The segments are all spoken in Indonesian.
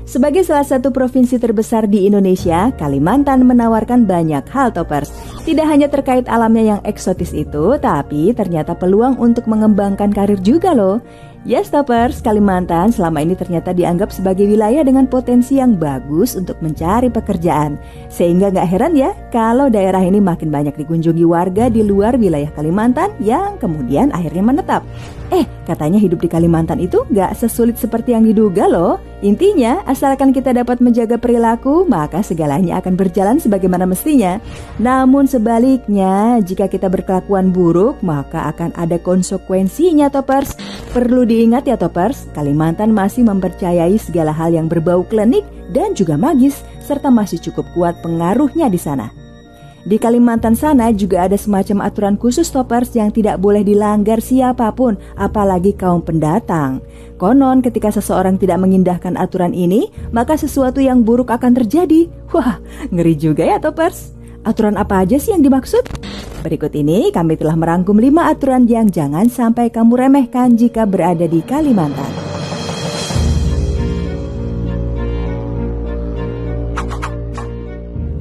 Sebagai salah satu provinsi terbesar di Indonesia, Kalimantan menawarkan banyak hal toppers. Tidak hanya terkait alamnya yang eksotis itu, tapi ternyata peluang untuk mengembangkan karir juga loh. Yes toppers, Kalimantan selama ini ternyata dianggap sebagai wilayah dengan potensi yang bagus untuk mencari pekerjaan. Sehingga gak heran ya kalau daerah ini makin banyak dikunjungi warga di luar wilayah Kalimantan yang kemudian akhirnya menetap. Katanya hidup di Kalimantan itu gak sesulit seperti yang diduga loh. Intinya, asalkan kita dapat menjaga perilaku, maka segalanya akan berjalan sebagaimana mestinya. Namun sebaliknya, jika kita berkelakuan buruk, maka akan ada konsekuensinya toppers. Perlu diingat ya toppers, Kalimantan masih mempercayai segala hal yang berbau klinik dan juga magis, serta masih cukup kuat pengaruhnya di sana. Di Kalimantan sana juga ada semacam aturan khusus toppers yang tidak boleh dilanggar siapapun, apalagi kaum pendatang. Konon ketika seseorang tidak mengindahkan aturan ini, maka sesuatu yang buruk akan terjadi. Wah, ngeri juga ya toppers. Aturan apa aja sih yang dimaksud? Berikut ini kami telah merangkum 5 aturan yang jangan sampai kamu remehkan jika berada di Kalimantan.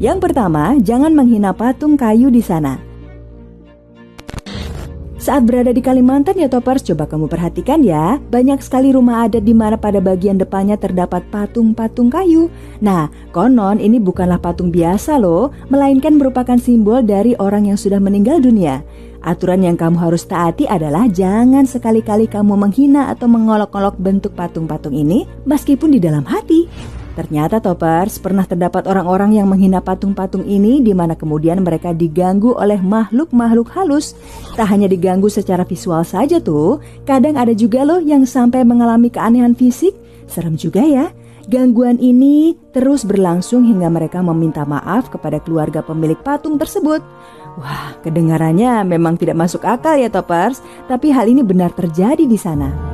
Yang pertama, jangan menghina patung kayu di sana. Saat berada di Kalimantan ya toppers, coba kamu perhatikan ya, banyak sekali rumah adat di mana pada bagian depannya terdapat patung-patung kayu. Nah, konon ini bukanlah patung biasa loh, melainkan merupakan simbol dari orang yang sudah meninggal dunia. Aturan yang kamu harus taati adalah jangan sekali-kali kamu menghina atau mengolok-olok bentuk patung-patung ini meskipun di dalam hati. Ternyata toppers, pernah terdapat orang-orang yang menghina patung-patung ini di mana kemudian mereka diganggu oleh makhluk-makhluk halus. Tak hanya diganggu secara visual saja tuh, kadang ada juga loh yang sampai mengalami keanehan fisik. Serem juga ya. Gangguan ini terus berlangsung hingga mereka meminta maaf kepada keluarga pemilik patung tersebut. Wah, kedengarannya memang tidak masuk akal ya toppers, tapi hal ini benar terjadi di sana.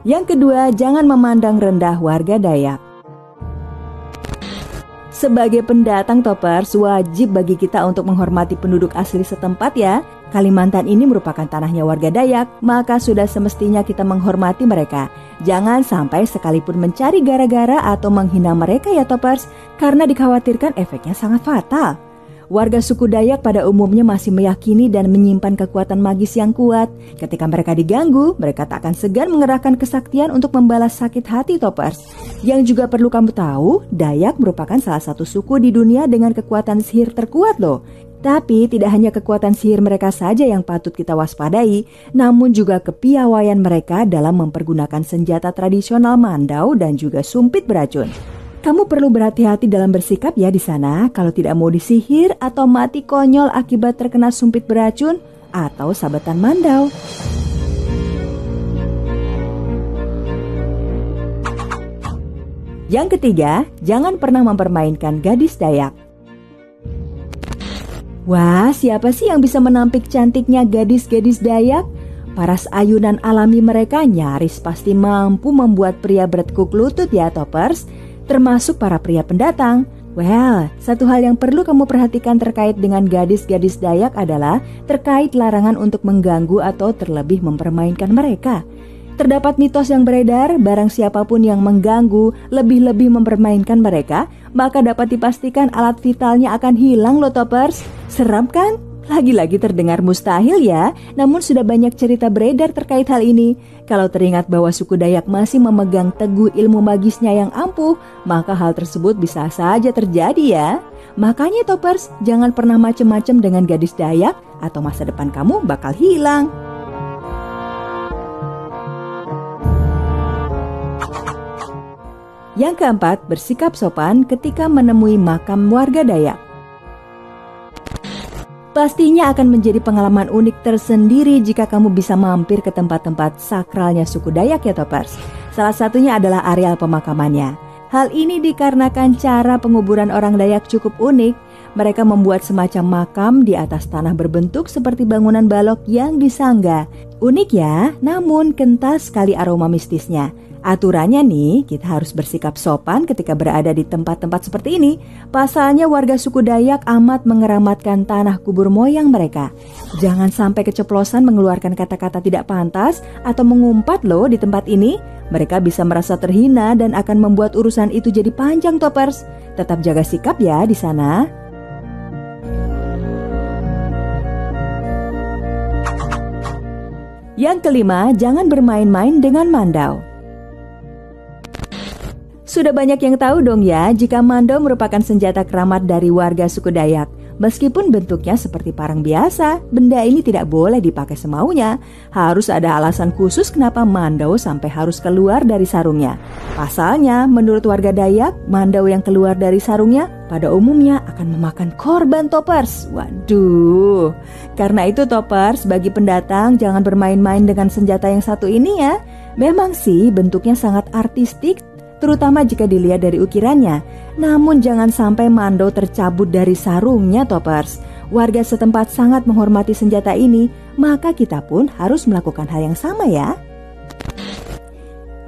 Yang kedua, jangan memandang rendah warga Dayak. Sebagai pendatang toppers, wajib bagi kita untuk menghormati penduduk asli setempat ya. Kalimantan ini merupakan tanahnya warga Dayak, maka sudah semestinya kita menghormati mereka. Jangan sampai sekalipun mencari gara-gara atau menghina mereka ya toppers, karena dikhawatirkan efeknya sangat fatal. Warga suku Dayak pada umumnya masih meyakini dan menyimpan kekuatan magis yang kuat. Ketika mereka diganggu, mereka tak akan segan mengerahkan kesaktian untuk membalas sakit hati toppers. Yang juga perlu kamu tahu, Dayak merupakan salah satu suku di dunia dengan kekuatan sihir terkuat loh. Tapi tidak hanya kekuatan sihir mereka saja yang patut kita waspadai, namun juga kepiawaian mereka dalam mempergunakan senjata tradisional mandau dan juga sumpit beracun. Kamu perlu berhati-hati dalam bersikap ya di sana kalau tidak mau disihir atau mati konyol akibat terkena sumpit beracun atau sabetan mandau. Yang ketiga, jangan pernah mempermainkan gadis Dayak. Wah, siapa sih yang bisa menampik cantiknya gadis-gadis Dayak? Paras ayunan alami mereka nyaris pasti mampu membuat pria bertekuk lutut ya toppers, termasuk para pria pendatang. Well, satu hal yang perlu kamu perhatikan terkait dengan gadis-gadis Dayak adalah terkait larangan untuk mengganggu atau terlebih mempermainkan mereka. Terdapat mitos yang beredar, barang siapapun yang mengganggu, lebih-lebih mempermainkan mereka, maka dapat dipastikan alat vitalnya akan hilang loh toppers. Seram kan? Lagi-lagi terdengar mustahil ya, namun sudah banyak cerita beredar terkait hal ini. Kalau teringat bahwa suku Dayak masih memegang teguh ilmu magisnya yang ampuh, maka hal tersebut bisa saja terjadi ya. Makanya toppers, jangan pernah macem-macem dengan gadis Dayak atau masa depan kamu bakal hilang. Yang keempat, bersikap sopan ketika menemui makam warga Dayak. Pastinya akan menjadi pengalaman unik tersendiri jika kamu bisa mampir ke tempat-tempat sakralnya suku Dayak ya toppers. Salah satunya adalah areal pemakamannya. Hal ini dikarenakan cara penguburan orang Dayak cukup unik. Mereka membuat semacam makam di atas tanah berbentuk seperti bangunan balok yang disangga. Unik ya, namun kental sekali aroma mistisnya. Aturannya nih, kita harus bersikap sopan ketika berada di tempat-tempat seperti ini. Pasalnya warga suku Dayak amat mengeramatkan tanah kubur moyang mereka. Jangan sampai keceplosan mengeluarkan kata-kata tidak pantas atau mengumpat loh di tempat ini. Mereka bisa merasa terhina dan akan membuat urusan itu jadi panjang, Topers. Tetap jaga sikap ya di sana. Yang kelima, jangan bermain-main dengan mandau. Sudah banyak yang tahu dong ya, jika mandau merupakan senjata keramat dari warga suku Dayak. Meskipun bentuknya seperti parang biasa, benda ini tidak boleh dipakai semaunya. Harus ada alasan khusus kenapa mandau sampai harus keluar dari sarungnya. Pasalnya, menurut warga Dayak, mandau yang keluar dari sarungnya pada umumnya akan memakan korban, Topers. Waduh. Karena itu, Topers, bagi pendatang jangan bermain-main dengan senjata yang satu ini ya. Memang sih bentuknya sangat artistik, terutama jika dilihat dari ukirannya. Namun jangan sampai mandau tercabut dari sarungnya, Topers. Warga setempat sangat menghormati senjata ini, maka kita pun harus melakukan hal yang sama ya.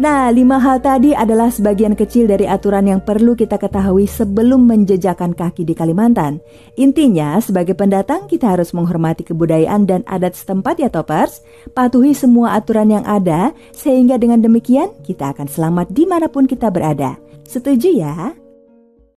Nah, 5 hal tadi adalah sebagian kecil dari aturan yang perlu kita ketahui sebelum menjejakkan kaki di Kalimantan. Intinya, sebagai pendatang kita harus menghormati kebudayaan dan adat setempat ya, Topers. Patuhi semua aturan yang ada, sehingga dengan demikian kita akan selamat dimanapun kita berada. Setuju ya?